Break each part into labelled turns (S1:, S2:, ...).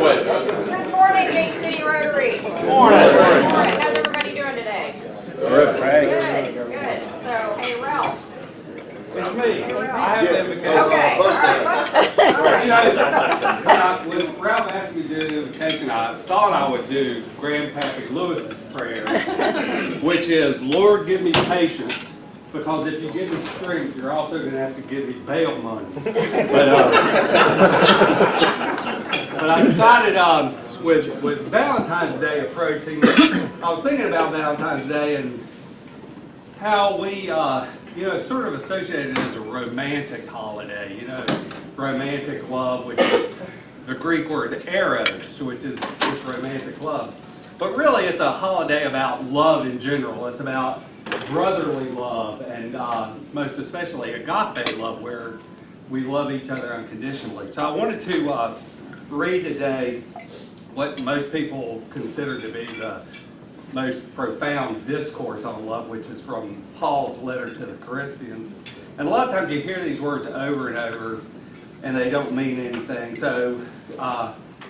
S1: away.
S2: Good morning, Big City Rotary. Good
S1: morning.
S2: All right, how's everybody doing today?
S1: Good.
S2: Good, good. So, hey, Ralph.
S3: It's me.
S2: Hey, Ralph.
S3: I have the invitation.
S2: Okay, all right.
S3: You know, when Ralph asked me to do the invitation, I thought I would do Grandpappy Lewis's prayer, which is, Lord, give me patience, because if you give me strength, you're also going to have to give me bail money. But I decided with Valentine's Day approaching, I was thinking about Valentine's Day and how we, you know, it's sort of associated as a romantic holiday. You know, it's romantic love, which is the Greek word eros, which is romantic love. But really, it's a holiday about love in general. It's about brotherly love, and most especially agape love, where we love each other unconditionally. So I wanted to read today what most people consider to be the most profound discourse on love, which is from Paul's letter to the Corinthians. And a lot of times you hear these words over and over, and they don't mean anything. So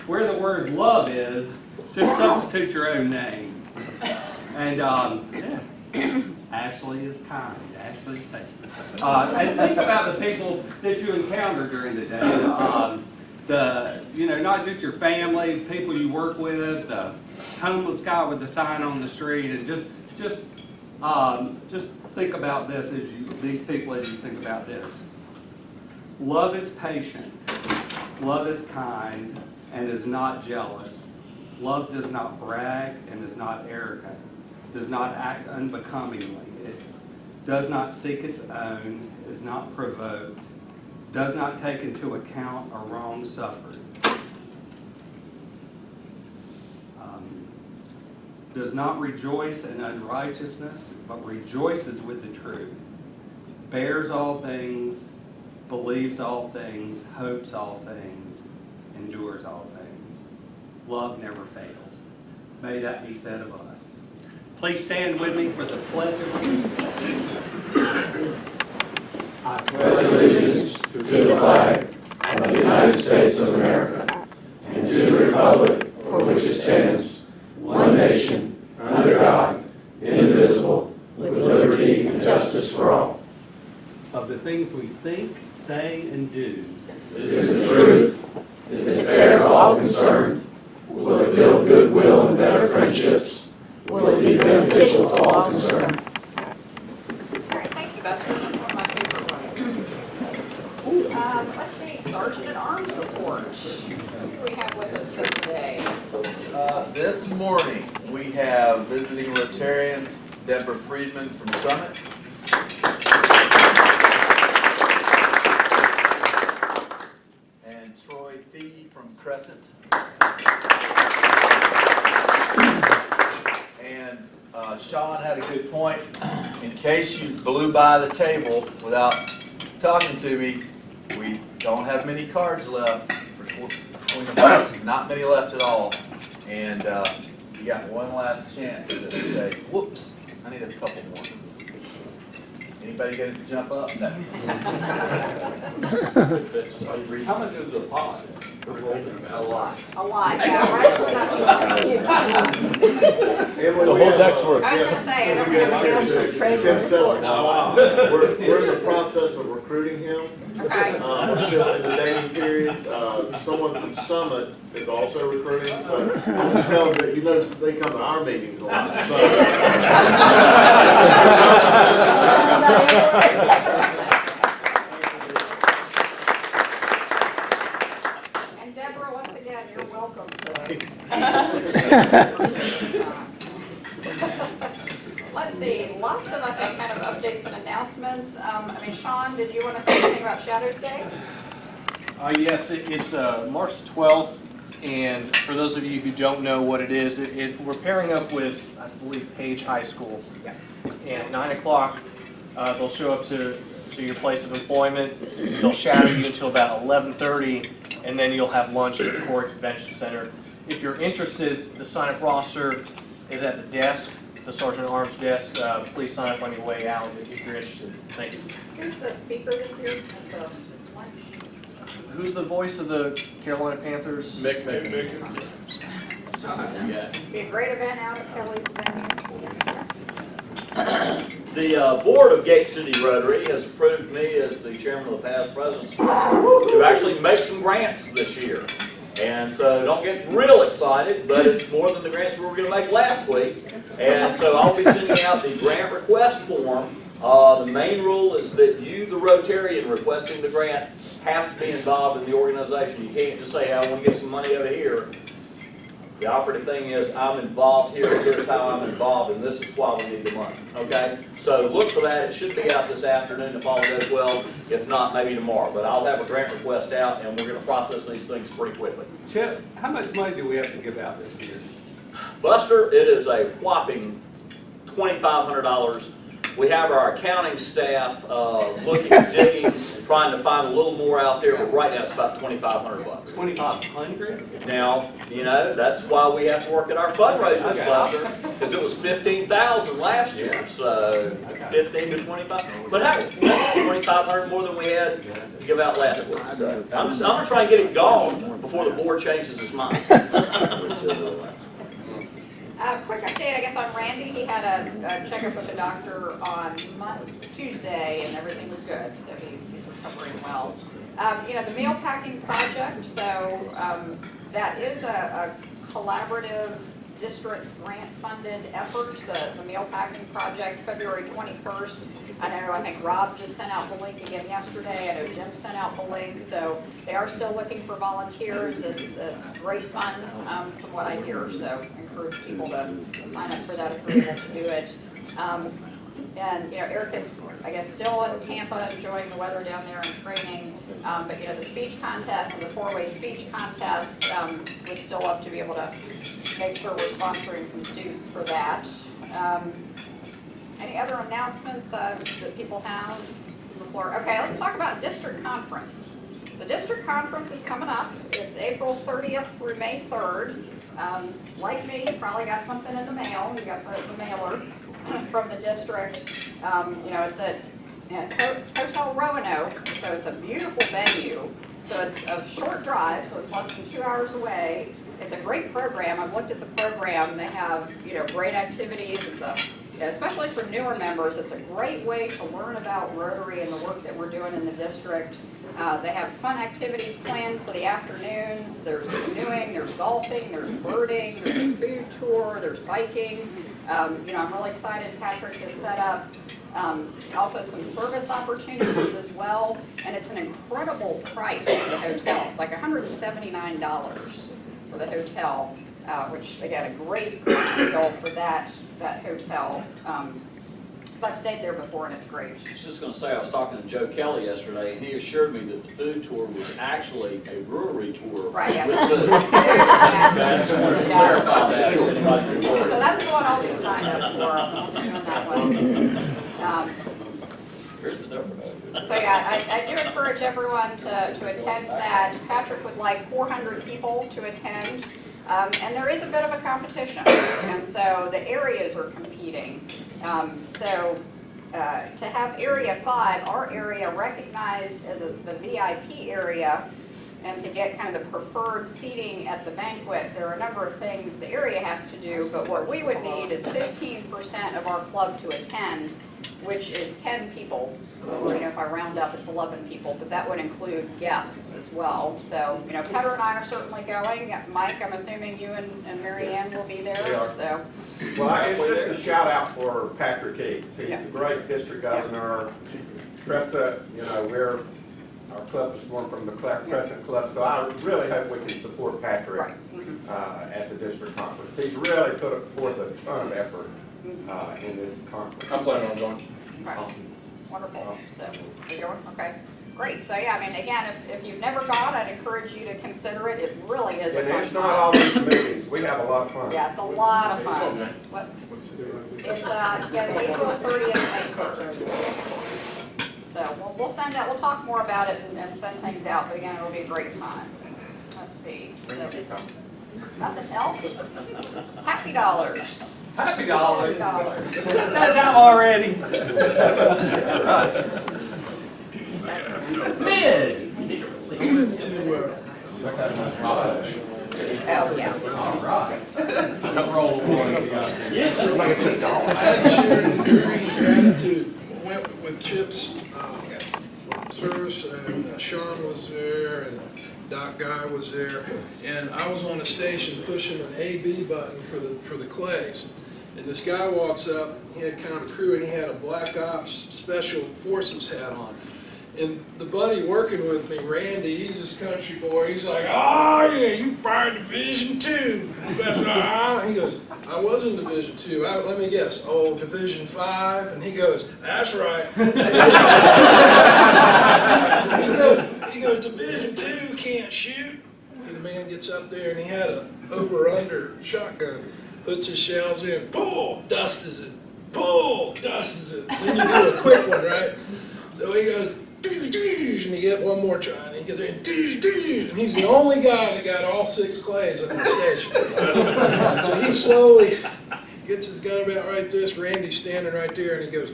S3: where the word love is, just substitute your own name. And yeah, Ashley is kind. Ashley is patient. And think about the people that you encounter during the day. You know, not just your family, people you work with, the homeless guy with the sign on the street, and just think about this these people as you think about this. Love is patient. Love is kind and is not jealous. Love does not brag and is not arrogant. Does not act unbecomingly. It does not seek its own. Is not provoked. Does not take into account a wrong suffered. Does not rejoice in unrighteousness, but rejoices with the truth. Bears all things, believes all things, hopes all things, endures all things. Love never fails. May that be said of us. Please stand with me for the Pledge of Allegiance.
S4: I pledge allegiance to the flag of the United States of America and to the republic for which it stands, one nation, under God, indivisible, with liberty and justice for all.
S3: Of the things we think, say, and do.
S4: Is it truth? Is it fair to all concerned? Will it build goodwill and better friendships? Will it be beneficial to all concerned?
S2: All right, thank you, Buster. That's one of my favorite ones. Let's see, Sergeant at Arms report. Who do we have with us for today?
S5: This morning, we have visiting Rotarians, Deborah Friedman from Summit. And Troy Thee from Crescent. And Sean had a good point. In case you blew by the table without talking to me, we don't have many cards left between the months. Not many left at all. And you got one last chance to say, whoops, I need a couple more. Anybody going to jump up? No.
S1: How much is the pot?
S5: A lot.
S2: A lot, yeah, right?
S1: The whole deck's worth.
S2: I was going to say, I don't have a
S6: Tim says, we're in the process of recruiting him.
S2: Okay.
S6: We're still in the dating period. Someone from Summit is also recruiting, so I'm just telling that you notice that they come to our meetings a lot.
S2: And Deborah, once again, you're welcome to Let's see, lots of, I think, kind of updates and announcements. I mean, Sean, did you want to say anything about Shadows Day?
S7: Yes, it's March 12th, and for those of you who don't know what it is, we're pairing up with, I believe, Page High School.
S2: Yeah.
S7: And at 9 o'clock, they'll show up to your place of employment. They'll shadow you until about 11:30, and then you'll have lunch at the Core Convention Center. If you're interested, the sign-up roster is at the desk, the Sergeant at Arms desk. Please sign up on your way out if you're interested. Thank you.
S2: Who's the speaker this year at the lunch?
S7: Who's the voice of the Carolina Panthers?
S1: Mick.
S2: Be a great event out at Kelly's venue.
S8: The board of Gate City Rotary has approved me as the chairman of the past presidents to actually make some grants this year. And so don't get real excited, but it's more than the grants we were going to make last week. And so I'll be sending out the grant request form. The main rule is that you, the Rotarian requesting the grant, have to be involved in the organization. You can't just say, I want to get some money over here. The operative thing is, I'm involved here, here's how I'm involved, and this is why we need the money, okay? So look for that. It should be out this afternoon if all goes well. If not, maybe tomorrow. But I'll have a grant request out, and we're going to process these things pretty quickly.
S3: Chip, how much money do we have to give out this year?
S8: Buster, it is a whopping $2,500. We have our accounting staff looking, digging, trying to find a little more out there, but right now it's about $2,500.
S3: 2,500?
S8: Now, you know, that's why we have to work at our fundraisers,
S3: Okay.
S8: Buster, because it was 15,000 last year, so 15 to 25. But hey, that's 2,500 more than we had to give out last week. So I'm gonna try and get it gone before the board changes its mind.
S2: Quick update, I guess, on Randy. He had a checkup with the doctor on Tuesday, and everything was good, so he's recovering well. You know, the meal packing project, so that is a collaborative district grant-funded effort, the meal packing project, February 21st. I think Rob just sent out the link again yesterday. I know Jim sent out the link, so they are still looking for volunteers. It's great fun from what I hear, so I encourage people to sign up for that if you're able to do it. And, you know, Eric is, I guess, still in Tampa enjoying the weather down there and training. But, you know, the speech contest and the four-way speech contest, we'd still love to be able to make sure we're sponsoring some students for that. Any other announcements that people have before? Okay, let's talk about district conference. So district conference is coming up. It's April 30th through May 3rd. Like me, you probably got something in the mail. You got the mailer from the district. You know, it's at Hotel Roanoke, so it's a beautiful venue. So it's a short drive, so it's less than 2 hours away. It's a great program. I've looked at the program. They have, you know, great activities. It's especially for newer members, it's a great way to learn about Rotary and the work that we're doing in the district. They have fun activities planned for the afternoons. There's canoeing, there's golfing, there's birding, there's a food tour, there's biking. You know, I'm really excited Patrick has set up also some service opportunities as well. And it's an incredible price for the hotel. It's like $179 for the hotel. Which again, a great deal for that hotel. Because I've stayed there before and it's great.
S8: I was just going to say, I was talking to Joe Kelly yesterday, and he assured me that the food tour was actually a brewery tour.
S2: Right, yeah.
S8: With food. I just wanted to clarify that. If anybody's worried.
S2: So that's the one I'll be signed up for. I'll be doing that one.
S8: Here's the difference.
S2: So yeah, I do encourage everyone to attend that. Patrick would like 400 people to attend. And there is a bit of a competition, and so the areas are competing. To have Area 5, our area recognized as the VIP area, and to get kind of the preferred seating at the banquet, there are a number of things the area has to do, but what we would need is 15% of our club to attend, which is 10 people. Or, you know, if I round up, it's 11 people, but that would include guests as well. So, you know, Petter and I are certainly going. Mike, I'm assuming you and Mary Ann will be there.
S9: We are.
S2: So,
S9: Well, it's just a shout out for Patrick Hicks. He's a great district governor. Tressa, you know, our club is born from the Crescent Club, so I really hope we can support Patrick
S2: right.
S9: at the district conference. He's really put forth a ton of effort in this conference.
S1: I'm planning on going.
S2: Right. Wonderful. So, are you going? Okay. Great. So, yeah, I mean, again, if you've never gone, I'd encourage you to consider it. It really is a
S9: And
S2: fun
S9: it's not
S2: time.
S9: all these meetings. We have a lot of fun.
S2: Yeah, it's a lot of fun.
S1: Okay.
S2: What? It's April 30th, May 3rd. So we'll send out, we'll talk more about it and send things out, but again, it'll be a great time. Let's see. So, nothing else? Happy Dollars.
S3: Happy dollars.
S2: $100.
S3: That down already. Mid.
S2: Oh, yeah.
S10: I had to share an enduring gratitude. Went with Chip's service, and Sean was there, and Doc Guy was there, and I was on the station pushing an A/B button for the clays. And this guy walks up, he had kind of a crew, and he had a Black Ops Special Forces hat on. And the buddy working with me, Randy, he's this country boy, he's like, oh yeah, you fired Division II. He goes, I was in Division II. Let me guess, oh, Division V? And he goes, that's right. He goes, Division II can't shoot. So the man gets up there, and he had a over-under shotgun, puts his shells in, pull, dustes it, pull, dustes it. Then you do a quick one, right? So he goes, and he get one more try, and he goes in, and he's the only guy that got all 6 clays on the station. So he slowly gets his gun about right this, Randy's standing right there, and he goes,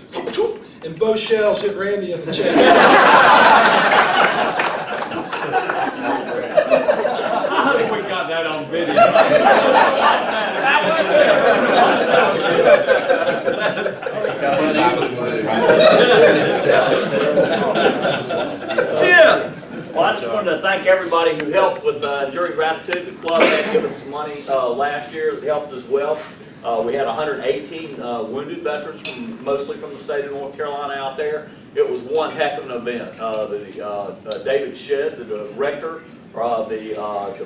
S10: and both shells hit Randy in the chest.
S3: I hope we got that on video.
S8: Well, I just wanted to thank everybody who helped with Enduring Gratitude. The club had given some money last year that helped as well. We had 118 wounded veterans, mostly from the state of North Carolina out there. It was one heck of an event. David Shedd, the director of the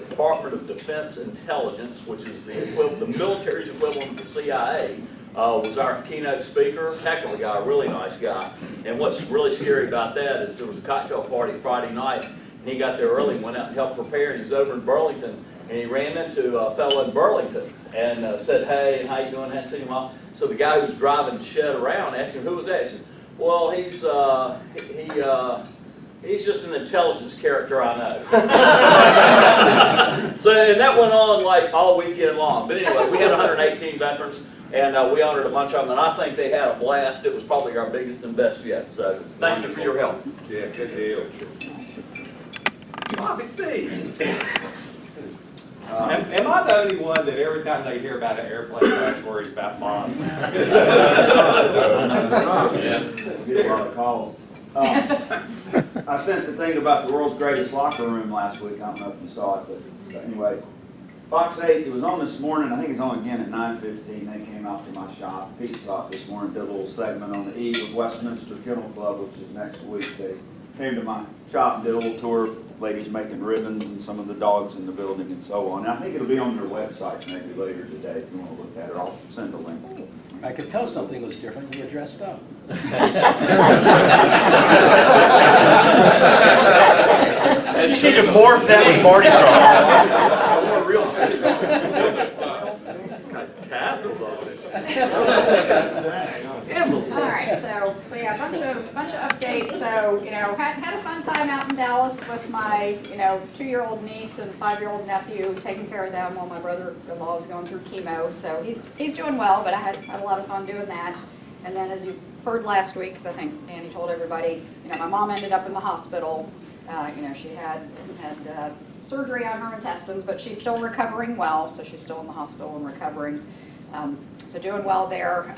S8: Department of Defense Intelligence, which is the military's equivalent of the CIA, was our keynote speaker. Heck of a guy, really nice guy. And what's really scary about that is there was a cocktail party Friday night, and he got there early, went out and helped prepare, and he was over in Burlington, and he ran into a fellow in Burlington and said, hey, and how you doing? Hadn't seen him all. So the guy who was driving the shed around asked him, who was that? He said, well, he's just an intelligence character I know. So, and that went on like all weekend long. But anyway, we had 118 veterans, and we honored a bunch of them, and I think they had a blast. It was probably our biggest and best yet. So thank you for your help.
S9: Yeah, good deal.
S3: Bobby C. Am I the only one that every time they hear about an airplane crash worries about Bob?
S6: Get a lot of calls. I sent the thing about the world's greatest locker room last week. I don't know if you saw it, but anyway, Fox 8, it was on this morning. I think it's on again at 9:15. They came out to my shop, Pete saw it this morning, did a little segment on the eve of Westminster Kennel Club, which is next week. They came to my shop and did a little tour, ladies making ribbons and some of the dogs in the building and so on. And I think it'll be on their website maybe later today if you want to look at it. I'll send a link.
S11: I could tell something was different when you were dressed up.
S8: And you need to morph that with Mardi Gras. More real tassels on it.
S2: All right, so yeah, a bunch of updates. So, had a fun time out in Dallas with my, 2-year-old niece and 5-year-old nephew, taking care of them while my brother-in-law was going through chemo. So he's doing well, but I had a lot of fun doing that. And then, as you heard last week, because I think Danny told everybody, my mom ended up in the hospital. She had surgery on her intestines, but she's still recovering well, so she's still in the hospital and recovering. So doing well there.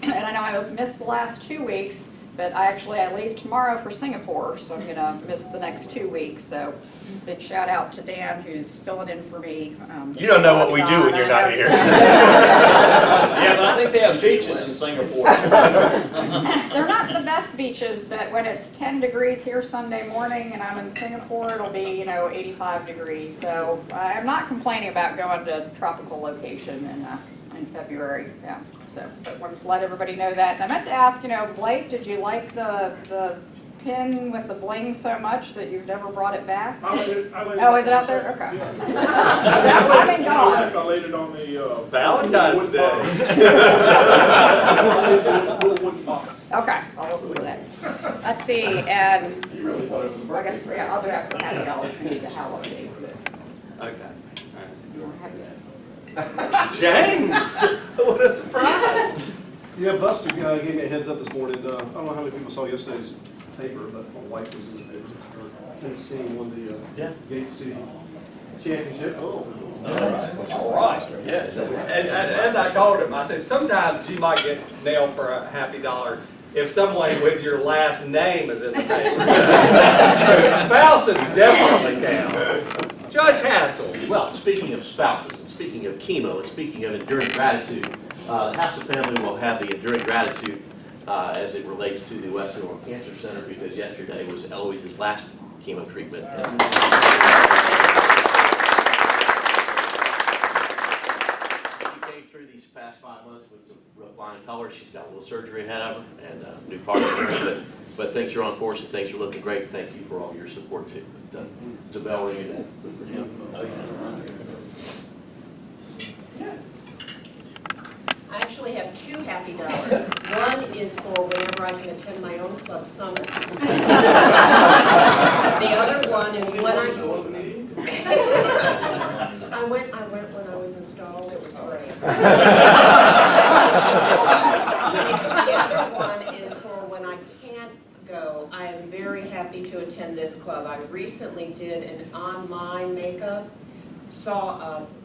S2: And I know I missed the last 2 weeks, but I leave tomorrow for Singapore, so I'm gonna miss the next 2 weeks. So big shout out to Dan, who's filling in for me.
S8: You don't know what we do when you're not here. Yeah, but I think they have beaches in Singapore.
S2: They're not the best beaches, but when it's 10 degrees here Sunday morning and I'm in Singapore, it'll be, 85 degrees. So I'm not complaining about going to a tropical location in February. Yeah. So I wanted to let everybody know that. And I meant to ask, Blake, did you like the pin with the bling so much that you've never brought it back?
S10: I laid it
S2: Oh, is it out there? Okay.
S10: Yeah.
S2: I've been gone.
S10: I laid it on the
S8: Valentine's Day.
S2: Okay, I'll look for that. Let's see, and I guess, I'll do after $100 for the Halloween.
S3: Okay.
S2: You want to have it?
S3: James! What a surprise!
S12: Yeah, Buster gave me a heads up this morning. I don't know how many people saw yesterday's paper, but my wife was in the paper. Tennessee won the Gate City Championship.
S3: All right.
S4: Yes.
S3: And as I told him, I said, sometimes you might get nailed for a happy dollar if someone with your last name is in the paper. So spouses definitely count. Judge Hassel.
S13: Well, speaking of spouses, and speaking of chemo, and speaking of enduring gratitude, the Hassel family will have the enduring gratitude as it relates to the Western Oral Cancer Center, because yesterday was Eloise's last chemo treatment. She came through these past 5 months with some real flying colors. She's got a little surgery ahead of her and a new partner. But things are on course and things are looking great. Thank you for all your support too. But, Isabel, what do you do?
S14: I actually have 2 happy dollars. One is for whenever I can attend my own club summit. The other one is when I went when I was installed. It was great. The other one is for when I can't go. I am very happy to attend this club. I recently did an online makeup.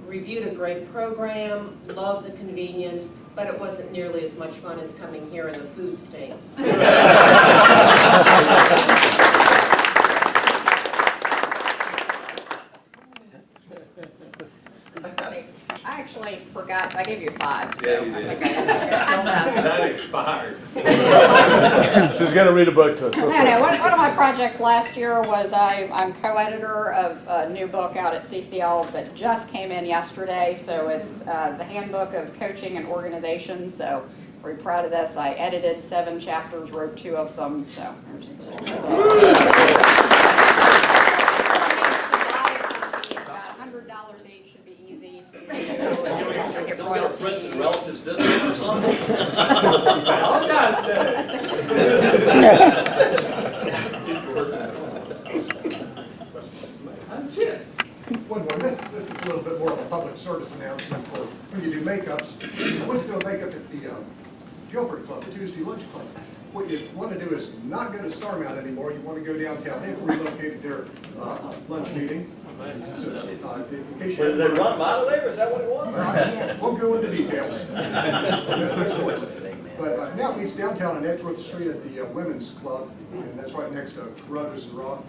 S14: Reviewed a great program, loved the convenience, but it wasn't nearly as much fun as coming here and the food stinks.
S2: I actually forgot, I gave you 5. So
S3: Yeah, you did.
S2: I think I still have.
S3: That expired.
S1: She's gonna read a book to us.
S2: No, one of my projects last year was I'm co-editor of a new book out at CCL that just came in yesterday. So it's the Handbook of Coaching and Organization. So very proud of this. I edited 7 chapters, wrote 2 of them. So $100 each should be easy for you to do.
S8: Don't get a friends and relatives discount or something?
S3: Valentine's Day. I'm Chip.
S15: This is a little bit more of a public service announcement for when you do makeups. I want to do a makeup at the Guilford Club, the Tuesday Lunch Club. What you want to do is not go to Starmount anymore. You want to go downtown. They've relocated their lunch meetings. So, in case you
S8: Did they run them out of there? Is that what it was?
S15: Won't go into details. But now it's downtown on Edgeworth Street at the Women's Club, and that's right next to Brothers and Rock.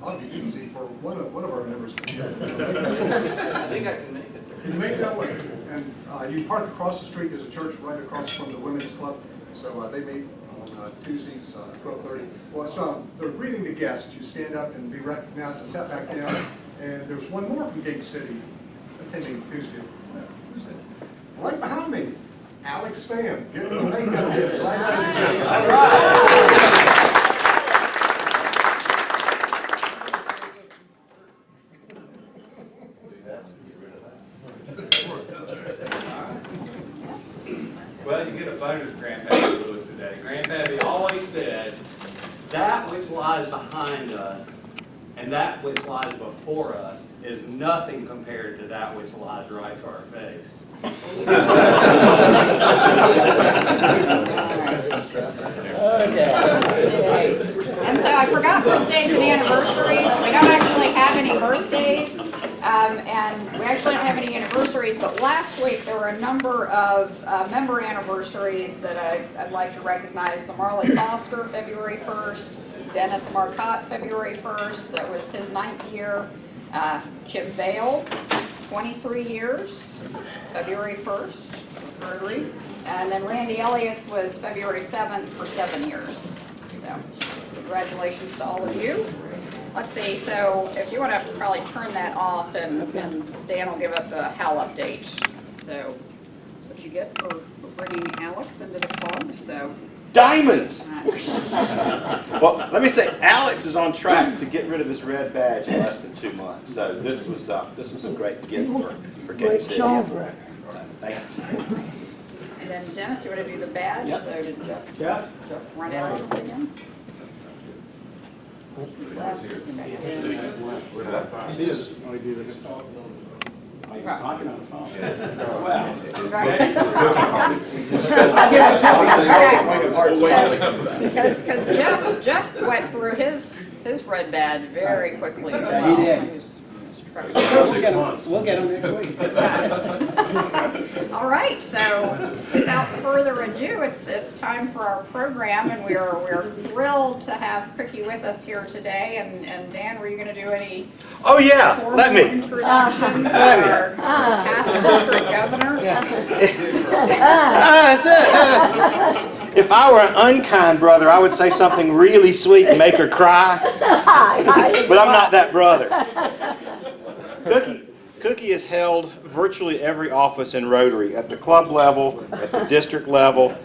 S15: Ought to be easy for one of our members to do.
S3: I think I can make it there.
S15: Can you make that way? And you park across the street. There's a church right across from the Women's Club. So they meet on Tuesdays, 12:30. Well, so they're greeting the guests. You stand up and be recognized and sat back down. And there's one more from Gate City attending Tuesday. Who's that? Right behind me, Alex Pham. Get him the makeup kit right out of the gate.
S3: All right. Well, you get a bonus, Grandpappy Lewis, today. Grandpappy always said, that which lies behind us and that which lies before us is nothing compared to that which lies right to our face.
S2: And so I forgot birthdays and anniversaries. We don't actually have any birthdays, and we actually don't have any anniversaries, but last week there were a number of member anniversaries that I'd like to recognize. So Marley Foster, February 1st, Dennis Marcotte, February 1st, that was his 9th year. Chip Vale, 23 years, February 1st, Rotary. And then Randy Elliott's was February 7th for 7 years. So congratulations to all of you. Let's see, so if you want to probably turn that off and Dan will give us a HAL update. So that's what you get for bringing Alex into the club, so.
S16: Diamonds! Well, let me say, Alex is on track to get rid of his red badge in less than 2 months. So this was a great gift for Gate City. Thank you.
S2: And then Dennis, you want to do the badge?
S16: Yep.
S2: So did Jeff run out on us again?
S11: talking on the phone.
S2: Because Jeff went through his red badge very quickly as
S11: Yeah,
S2: well.
S11: he did.
S2: He was
S11: We'll get them next week.
S2: All right, so without further ado, it's time for our program, and we're thrilled to have Cookie with us here today. And Dan, were you going to do any
S16: Oh, yeah,
S2: formal
S16: let me.
S2: introduction for our past district governor?
S16: That's it. If I were an unkind brother, I would say something really sweet and make her cry. But I'm not that brother. Cookie has held virtually every office in Rotary, at the club level, at the district level.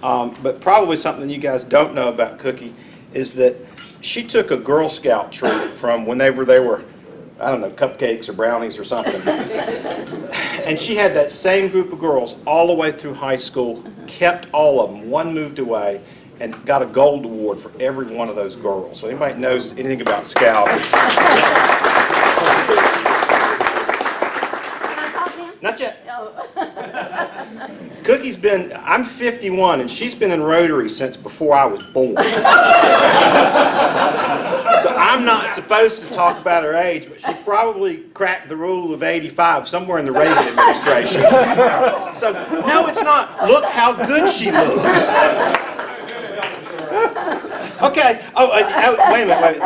S16: But probably something you guys don't know about Cookie is that she took a Girl Scout troop from whenever they were, I don't know, cupcakes or brownies or something. And she had that same group of girls all the way through high school, kept all of them, one moved away, and got a gold award for every one of those girls. So anybody knows anything about Scouting? Not yet. Cookie's been, I'm 51, and she's been in Rotary since before I was born. So I'm not supposed to talk about her age, but she probably cracked the rule of 85 somewhere in the Reagan administration. So, no, it's not. Look how good she looks. Okay. Wait a minute.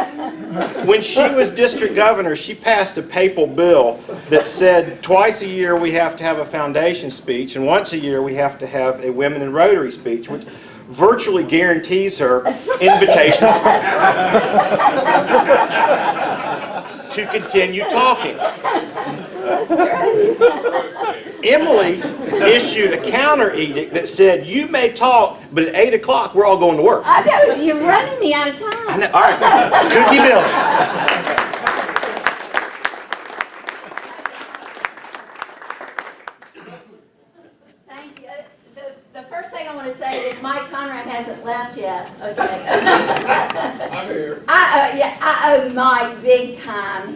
S16: When she was district governor, she passed a papal bill that said twice a year we have to have a foundation speech, and once a year we have to have a Women in Rotary speech, which virtually guarantees her invitations to continue talking. Emily issued a counter edict that said, you may talk, but at 8 o'clock we're all going to work.
S17: I know, you're running me out of time.
S16: I know. All right, Cookie Billings.
S17: Thank you. The first thing I want to say is Mike Conrad hasn't left yet. Okay.
S10: I'm here.
S17: I owe Mike big time.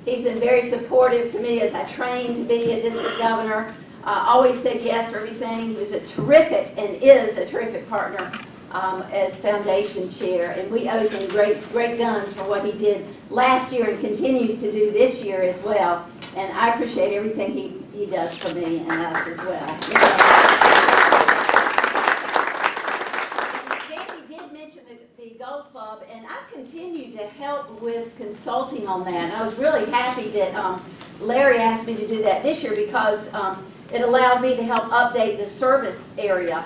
S17: He's been very supportive to me as I trained to be a district governor. Always said yes for everything. He was a terrific and is a terrific partner as foundation chair, and we owe him great guns for what he did last year and continues to do this year as well. And I appreciate everything he does for me and us as well. Danny did mention the Gold Club, and I've continued to help with consulting on that. And I was really happy that Larry asked me to do that this year because it allowed me to help update the service area.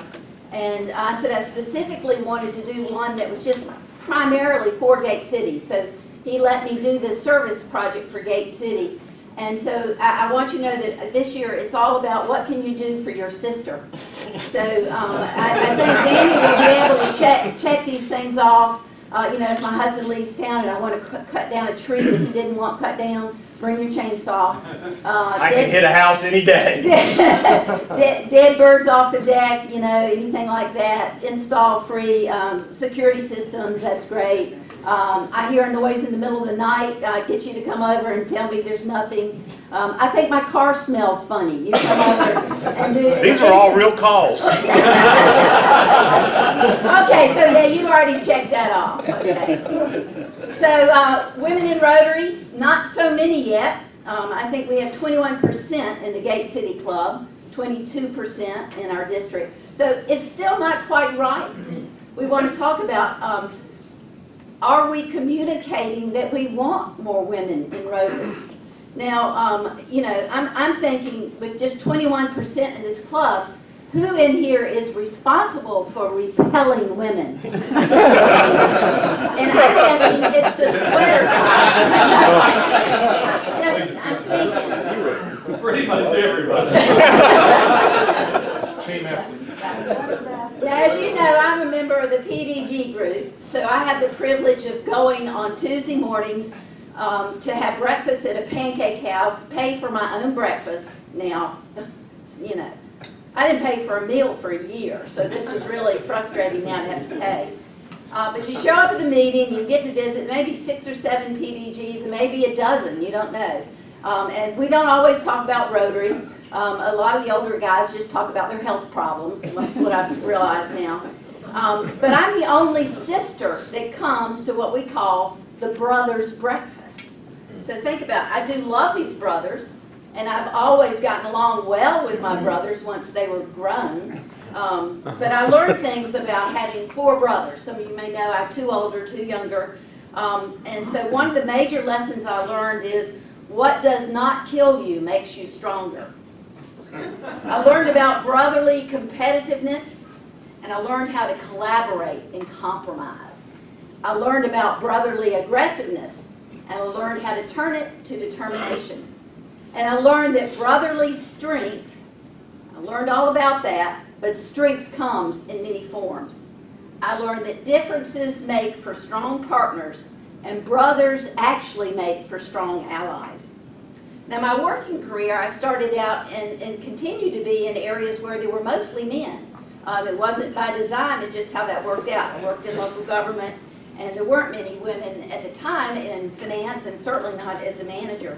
S17: And I said I specifically wanted to do one that was just primarily for Gate City. So he let me do the service project for Gate City. And so I want you to know that this year it's all about what can you do for your sister. So I think Danny will be able to check these things off. You know, if my husband leaves town and I want to cut down a tree that he didn't want cut down, bring your chainsaw.
S16: I can hit a house any day.
S17: Dead birds off the deck, you know, anything like that. Install free security systems, that's great. I hear a noise in the middle of the night, get you to come over and tell me there's nothing. I think my car smells funny. You come over and do it.
S16: These are all real calls.
S17: Okay, so yeah, you already checked that off. Okay. So women in Rotary, not so many yet. I think we have 21% in the Gate City Club, 22% in our district. So it's still not quite right. We want to talk about, are we communicating that we want more women in Rotary? Now, you know, I'm thinking with just 21% in this club, who in here is responsible for repelling women? And I'm guessing it's the sweater guy. I'm thinking.
S8: Pretty much everybody.
S17: Team effort. Now, as you know, I'm a member of the PDG group, so I have the privilege of going on Tuesday mornings to have breakfast at a pancake house, pay for my own breakfast now, you know. I didn't pay for a meal for a year, so this is really frustrating now to have to pay. But you show up at the meeting, you get to visit maybe 6 or 7 PDGs, and maybe a dozen, you don't know. And we don't always talk about Rotary. A lot of the older guys just talk about their health problems. That's what I've realized now. But I'm the only sister that comes to what we call the brothers' breakfast. So think about it. I do love these brothers, and I've always gotten along well with my brothers once they were grown. But I learned things about having 4 brothers. Some of you may know I have 2 older, 2 younger. And so one of the major lessons I learned is what does not kill you makes you stronger. I learned about brotherly competitiveness, and I learned how to collaborate and compromise. I learned about brotherly aggressiveness, and I learned how to turn it to determination. And I learned that brotherly strength, I learned all about that, but strength comes in many forms. I learned that differences make for strong partners, and brothers actually make for strong allies. Now, my working career, I started out and continue to be in areas where there were mostly men. It wasn't by design, it's just how that worked out. I worked in local government, and there weren't many women at the time in finance, and certainly not as a manager.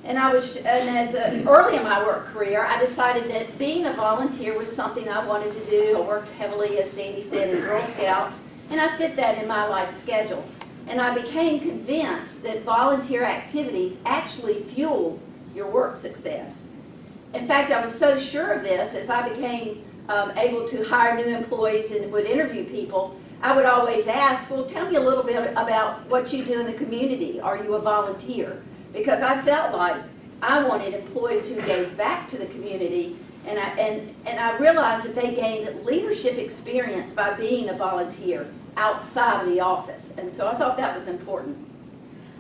S17: And early in my work career, I decided that being a volunteer was something I wanted to do. I worked heavily, as Danny said, in Girl Scouts, and I fit that in my life schedule. And I became convinced that volunteer activities actually fuel your work success. In fact, I was so sure of this, as I became able to hire new employees and would interview people, I would always ask, well, tell me a little bit about what you do in the community. Are you a volunteer? Because I felt like I wanted employees who gave back to the community, and I realized that they gained leadership experience by being a volunteer outside of the office, and so I thought that was important.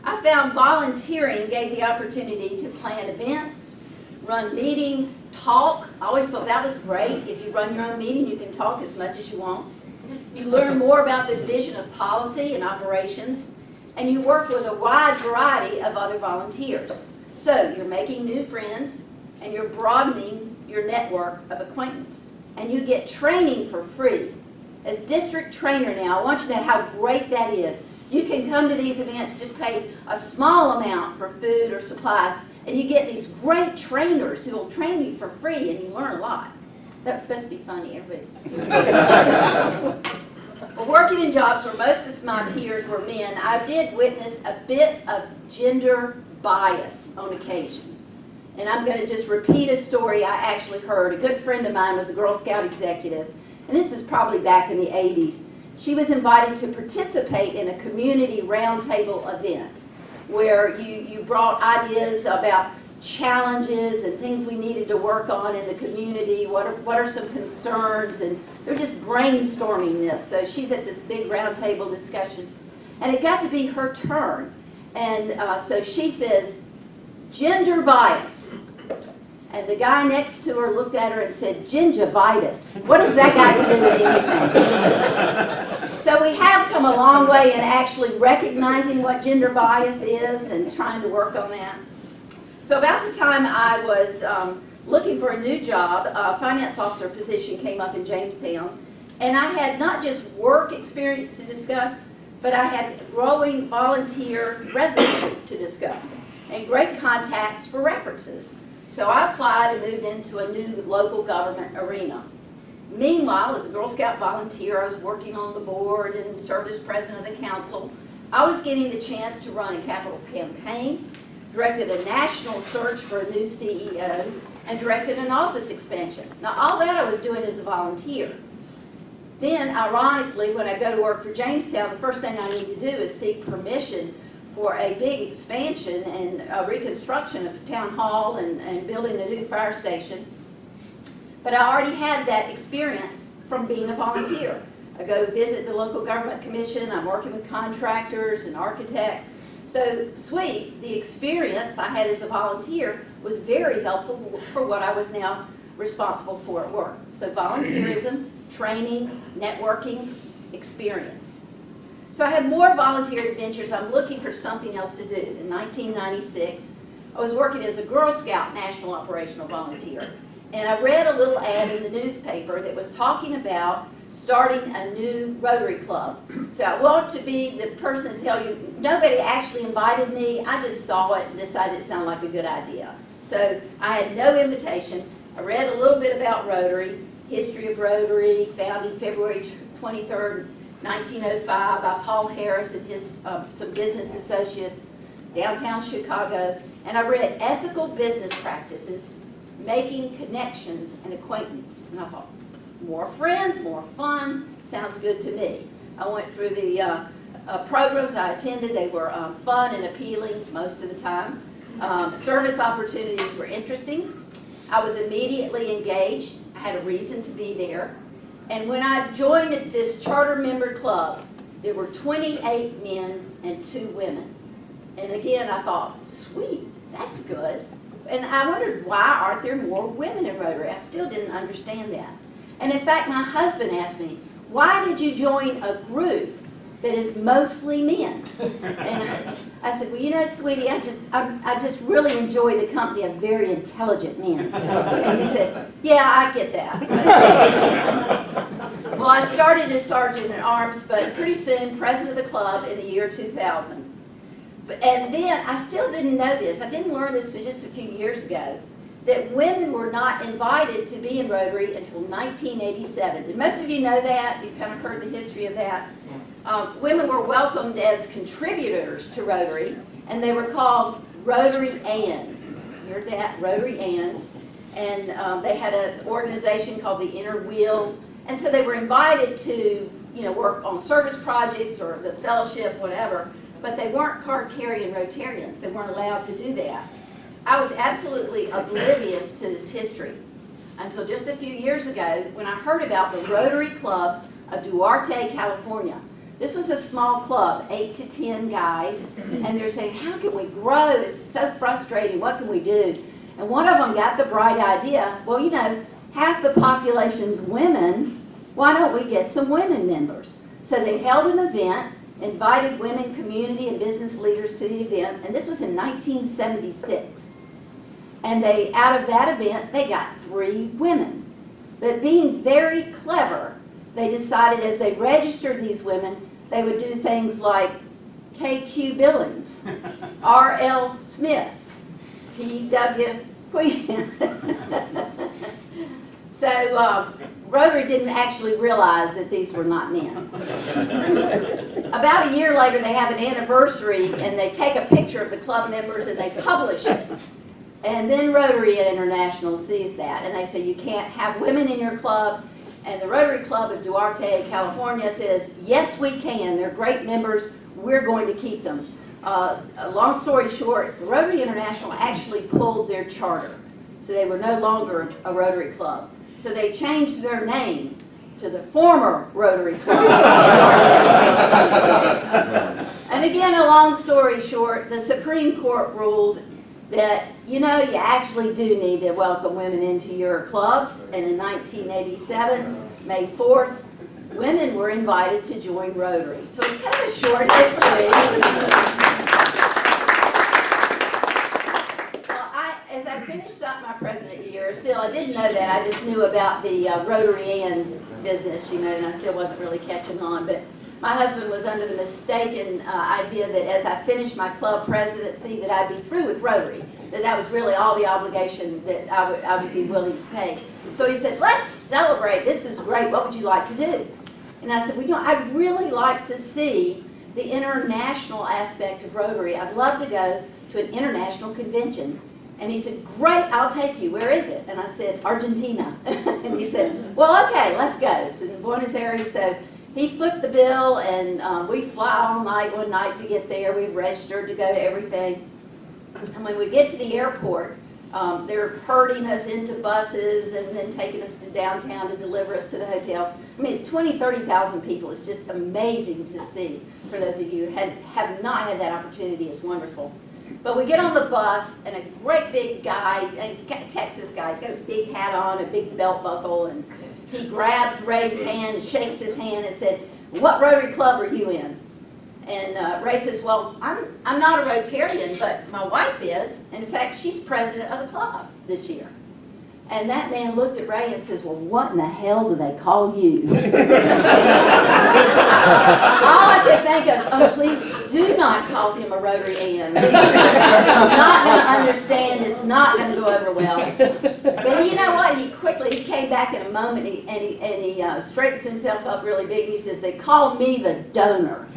S17: I found volunteering gave the opportunity to plan events, run meetings, talk. I always thought that was great. If you run your own meeting, you can talk as much as you want. You learn more about the division of policy and operations, and you work with a wide variety of other volunteers. So you're making new friends, and you're broadening your network of acquaintance. And you get training for free. As district trainer now, I want you to know how great that is. You can come to these events, just pay a small amount for food or supplies, and you get these great trainers who will train you for free, and you learn a lot. That was supposed to be funny, everybody's Well, working in jobs where most of my peers were men, I did witness a bit of gender bias on occasion. And I'm going to just repeat a story I actually heard. A good friend of mine was a Girl Scout executive, and this is probably back in the 80s. She was invited to participate in a community roundtable event where you brought ideas about challenges and things we needed to work on in the community, what are some concerns, and they're just brainstorming this. So she's at this big roundtable discussion, and it got to be her turn. And so she says, gender bias. And the guy next to her looked at her and said, gingivitis. What does that got to do with anything? So we have come a long way in actually recognizing what gender bias is and trying to work on that. So about the time I was looking for a new job, a finance officer position came up in Jamestown, and I had not just work experience to discuss, but I had growing volunteer resume to discuss and great contacts for references. So I applied and moved into a new local government arena. Meanwhile, as a Girl Scout volunteer, I was working on the board and served as president of the council. I was getting the chance to run a capital campaign, directed a national search for a new CEO, and directed an office expansion. Now, all that I was doing as a volunteer. Then, ironically, when I go to work for Jamestown, the first thing I need to do is seek permission for a big expansion and a reconstruction of town hall and building a new fire station. But I already had that experience from being a volunteer. I go visit the local government commission, I'm working with contractors and architects. So sweet, the experience I had as a volunteer was very helpful for what I was now responsible for at work. So volunteerism, training, networking, experience. So I had more volunteer adventures. I'm looking for something else to do. In 1996, I was working as a Girl Scout National Operational Volunteer. And I read a little ad in the newspaper that was talking about starting a new Rotary Club. So I want to be the person to tell you, nobody actually invited me. I just saw it and decided it sounded like a good idea. So I had no invitation. I read a little bit about Rotary, history of Rotary, founded February 23rd, 1905 by Paul Harris and his some business associates, downtown Chicago. And I read ethical business practices, making connections and acquaintance. And I thought, more friends, more fun, sounds good to me. I went through the programs I attended. They were fun and appealing most of the time. Service opportunities were interesting. I was immediately engaged. I had a reason to be there. And when I joined this charter member club, there were 28 men and 2 women. And again, I thought, sweet, that's good. And I wondered, why aren't there more women in Rotary? I still didn't understand that. And in fact, my husband asked me, why did you join a group that is mostly men? And I said, well, you know, sweetie, I just really enjoy the company of very intelligent men. And he said, yeah, I get that. Well, I started as sergeant at arms, but pretty soon president of the club in the year 2000. And then I still didn't know this. I didn't learn this until just a few years ago, that women were not invited to be in Rotary until 1987. Did most of you know that? You've kind of heard the history of that. Women were welcomed as contributors to Rotary, and they were called Rotary Anns. You heard that? Rotary Anns. And they had an organization called the Inner Wheel. And so they were invited to, you know, work on service projects or the fellowship, whatever. But they weren't card-carrying Rotarians. They weren't allowed to do that. I was absolutely oblivious to this history until just a few years ago when I heard about the Rotary Club of Duarte, California. This was a small club, 8 to 10 guys, and they're saying, how can we grow? It's so frustrating. What can we do? And one of them got the bright idea, well, you know, half the population's women, why don't we get some women members? So they held an event, invited women, community, and business leaders to the event, and this was in 1976. And they, out of that event, they got 3 women. But being very clever, they decided as they registered these women, they would do things like KQ Billings, R.L. Smith, P.W. Queen. So Rotary didn't actually realize that these were not men. About a year later, they have an anniversary, and they take a picture of the club members, and they publish it. And then Rotary International sees that, and they say, you can't have women in your club. And the Rotary Club of Duarte, California says, yes, we can. They're great members. We're going to keep them. Long story short, Rotary International actually pulled their charter. So they were no longer a Rotary Club. So they changed their name to the former Rotary Club. And again, a long story short, the Supreme Court ruled that, you know, you actually do need to welcome women into your clubs. And in 1987, May 4th, women were invited to join Rotary. So it's kind of a short history. As I finished up my president year, still I didn't know that. I just knew about the Rotary Ann business, you know, and I still wasn't really catching on. But my husband was under the mistaken idea that as I finished my club presidency that I'd be through with Rotary, that was really all the obligation that I would be willing to take. So he said, let's celebrate. This is great. What would you like to do? And I said, well, you know, I'd really like to see the international aspect of Rotary. I'd love to go to an international convention. And he said, great, I'll take you. Where is it? And I said, Argentina. And he said, well, okay, let's go. So in Buenos Aires, so he flipped the bill, and we fly all night one night to get there. We registered to go to everything. And when we get to the airport, they're herding us into buses and then taking us to downtown to deliver us to the hotels. I mean, it's 20,000, 30,000 people. It's just amazing to see. For those of you who have not had that opportunity, it's wonderful. But we get on the bus, and a great big guy, and he's a Texas guy, he's got a big hat on, a big belt buckle, and he grabs Ray's hand and shakes his hand and said, what Rotary Club are you in? And Ray says, well, I'm not a Rotarian, but my wife is. And in fact, she's president of the club this year. And that man looked at Ray and says, well, what in the hell do they call you? All I could think of, oh, please do not call him a Rotary AM. He's not going to understand. It's not going to go over well. But you know what? He came back in a moment and he straightens himself up really big. He says, they call me the donor.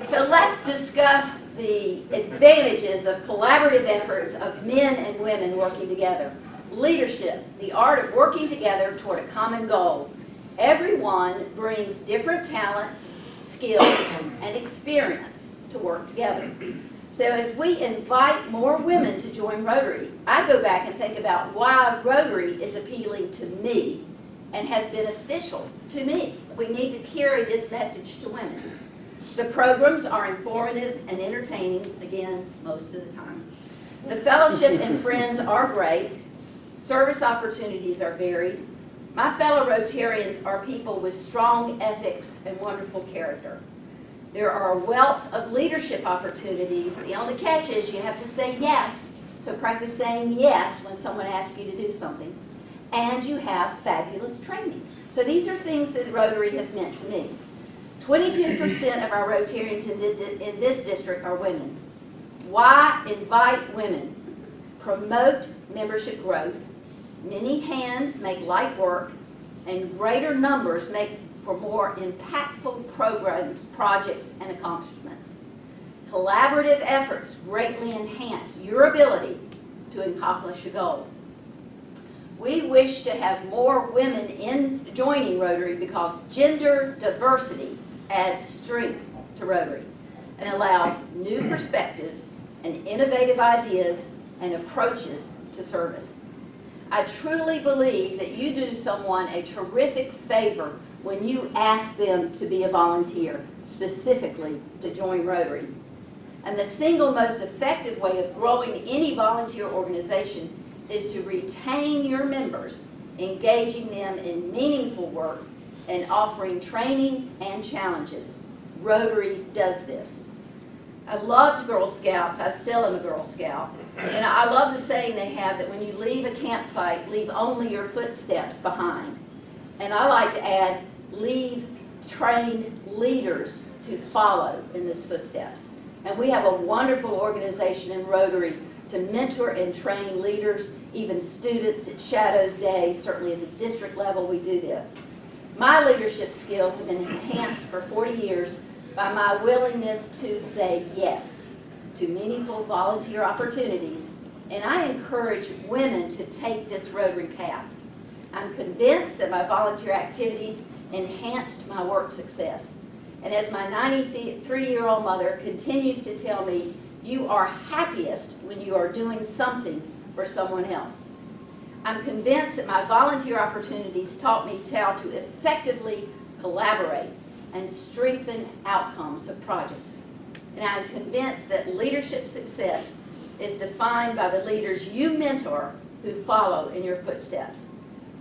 S17: So let's discuss the advantages of collaborative efforts of men and women working together. Leadership, the art of working together toward a common goal. Everyone brings different talents, skills, and experience to work together. So as we invite more women to join Rotary, I go back and think about why Rotary is appealing to me and has been beneficial to me. We need to carry this message to women. The programs are informative and entertaining, again, most of the time. The fellowship and friends are great. Service opportunities are varied. My fellow Rotarians are people with strong ethics and wonderful character. There are a wealth of leadership opportunities. The only catch is you have to say yes. So practice saying yes when someone asks you to do something. And you have fabulous training. So these are things that Rotary has meant to me. 22% of our Rotarians in this district are women. Why invite women? Promote membership growth. Many hands make light work, and greater numbers make for more impactful programs, projects, and accomplishments. Collaborative efforts greatly enhance your ability to accomplish a goal. We wish to have more women in joining Rotary because gender diversity adds strength to Rotary and allows new perspectives and innovative ideas and approaches to service. I truly believe that you do someone a terrific favor when you ask them to be a volunteer, specifically to join Rotary. And the single most effective way of growing any volunteer organization is to retain your members, engaging them in meaningful work and offering training and challenges. Rotary does this. I loved Girl Scouts. I still am a Girl Scout. And I love the saying they have that when you leave a campsite, leave only your footsteps behind. And I like to add, leave trained leaders to follow in those footsteps. And we have a wonderful organization in Rotary to mentor and train leaders, even students at Shadows Day. Certainly at the district level we do this. My leadership skills have been enhanced for 40 years by my willingness to say yes to meaningful volunteer opportunities, and I encourage women to take this Rotary path. I'm convinced that my volunteer activities enhanced my work success. And as my 93-year-old mother continues to tell me, you are happiest when you are doing something for someone else. I'm convinced that my volunteer opportunities taught me how to effectively collaborate and strengthen outcomes of projects. And I'm convinced that leadership success is defined by the leaders you mentor who follow in your footsteps.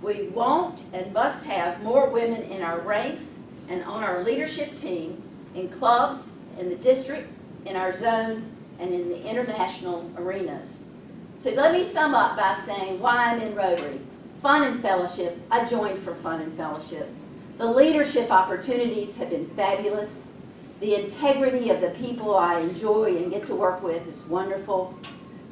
S17: We want and must have more women in our ranks and on our leadership team, in clubs, in the district, in our zone, and in the international arenas. So let me sum up by saying why I'm in Rotary. Fun and fellowship. I joined for fun and fellowship. The leadership opportunities have been fabulous. The integrity of the people I enjoy and get to work with is wonderful.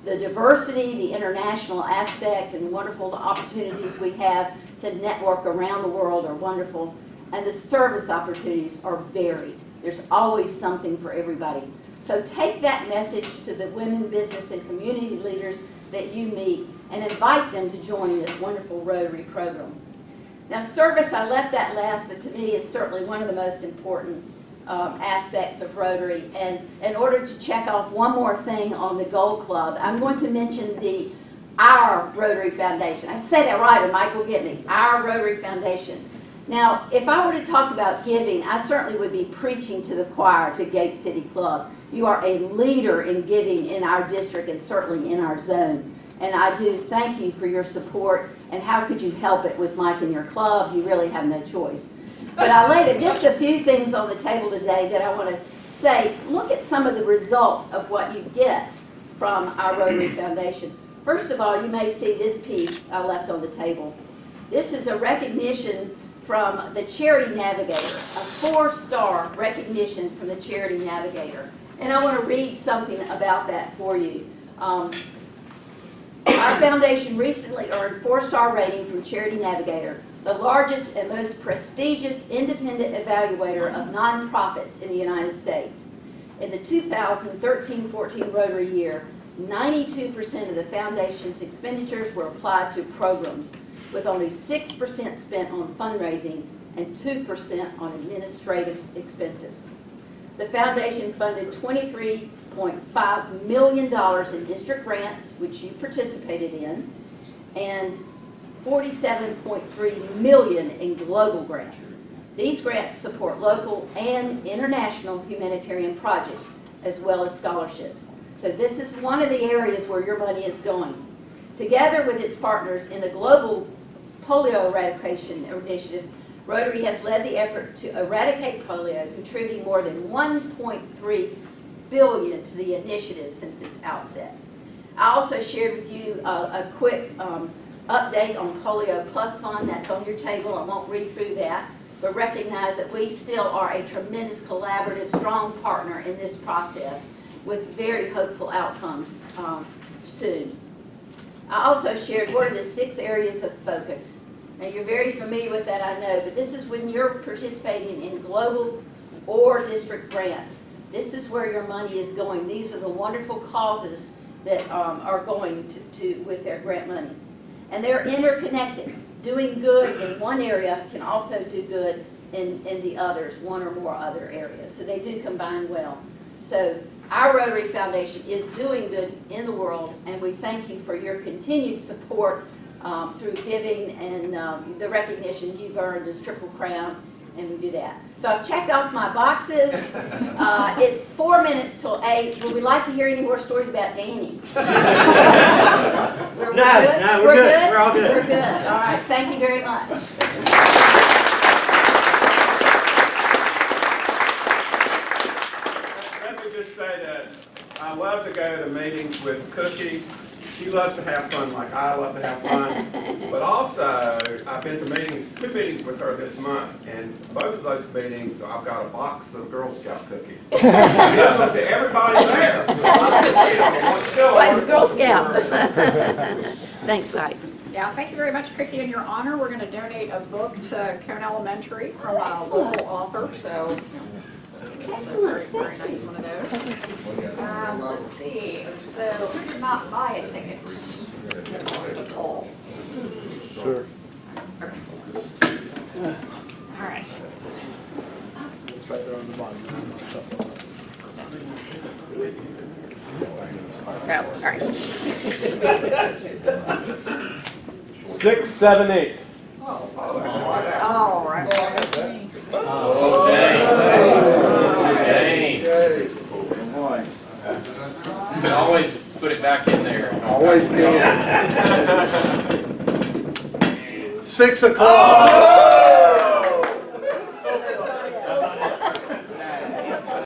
S17: The diversity, the international aspect, and wonderful opportunities we have to network around the world are wonderful. And the service opportunities are varied. There's always something for everybody. So take that message to the women, business, and community leaders that you meet and invite them to join this wonderful Rotary program. Now service, I left that last, but to me is certainly one of the most important aspects of Rotary. And in order to check off one more thing on the Gold Club, I'm going to mention our Rotary Foundation. I have to say that right or Mike will get me. Our Rotary Foundation. Now, if I were to talk about giving, I certainly would be preaching to the choir to Gate City Club. You are a leader in giving in our district and certainly in our zone. And I do thank you for your support. And how could you help it with Mike and your club? You really have no choice. But I laid just a few things on the table today that I want to say. Look at some of the result of what you get from our Rotary Foundation. First of all, you may see this piece I left on the table. This is a recognition from the Charity Navigator, a 4-star recognition from the Charity Navigator. And I want to read something about that for you. Our foundation recently earned 4-star rating from Charity Navigator, the largest and most prestigious independent evaluator of nonprofits in the United States. In the 2013-14 Rotary year, 92% of the foundation's expenditures were applied to programs, with only 6% spent on fundraising and 2% on administrative expenses. The foundation funded $23.5 million in district grants, which you participated in, and $47.3 million in global grants. These grants support local and international humanitarian projects, as well as scholarships. So this is one of the areas where your money is going. Together with its partners in the global polio eradication initiative, Rotary has led the effort to eradicate polio, contributing more than $1.3 billion to the initiative since its outset. I also shared with you a quick update on Polio Plus Fund. That's on your table. I won't read through that, but recognize that we still are a tremendous collaborative, strong partner in this process with very hopeful outcomes soon. I also shared what are the 6 areas of focus. Now, you're very familiar with that, I know, but this is when you're participating in global or district grants. This is where your money is going. These are the wonderful causes that are going to with their grant money. And they're interconnected. Doing good in one area can also do good in the others, one or more other areas. So they do combine well. So our Rotary Foundation is doing good in the world, and we thank you for your continued support through giving and the recognition you've earned as Triple Crown, and we do that. So I've checked off my boxes. It's 4 minutes till 8. Would we like to hear any more stories about Danny? We're good? We're all good. We're good. All right. Thank you very much.
S9: Let me just say that I love to go to meetings with Cookie. She loves to have fun like I love to have fun. But also, I've been to 2 meetings with her this month, and both of those meetings, I've got a box of Girl Scout cookies. Yes, up to everybody there.
S17: Why is a Girl Scout? Thanks, Mike.
S2: Yeah, thank you very much, Cookie. In your honor, we're going to donate a book to Cone Elementary from a local author. So,
S17: excellent.
S2: Very nice one of those. Let's see. So, who did not buy a ticket? Wants to poll.
S1: Sure.
S2: All right.
S1: It's right there on the bottom.
S2: Oh, all right.
S1: 6, 7, 8.
S2: All right.
S13: Oh, Jane. You can always put it back in there.
S12: Always can. 6 o'clock.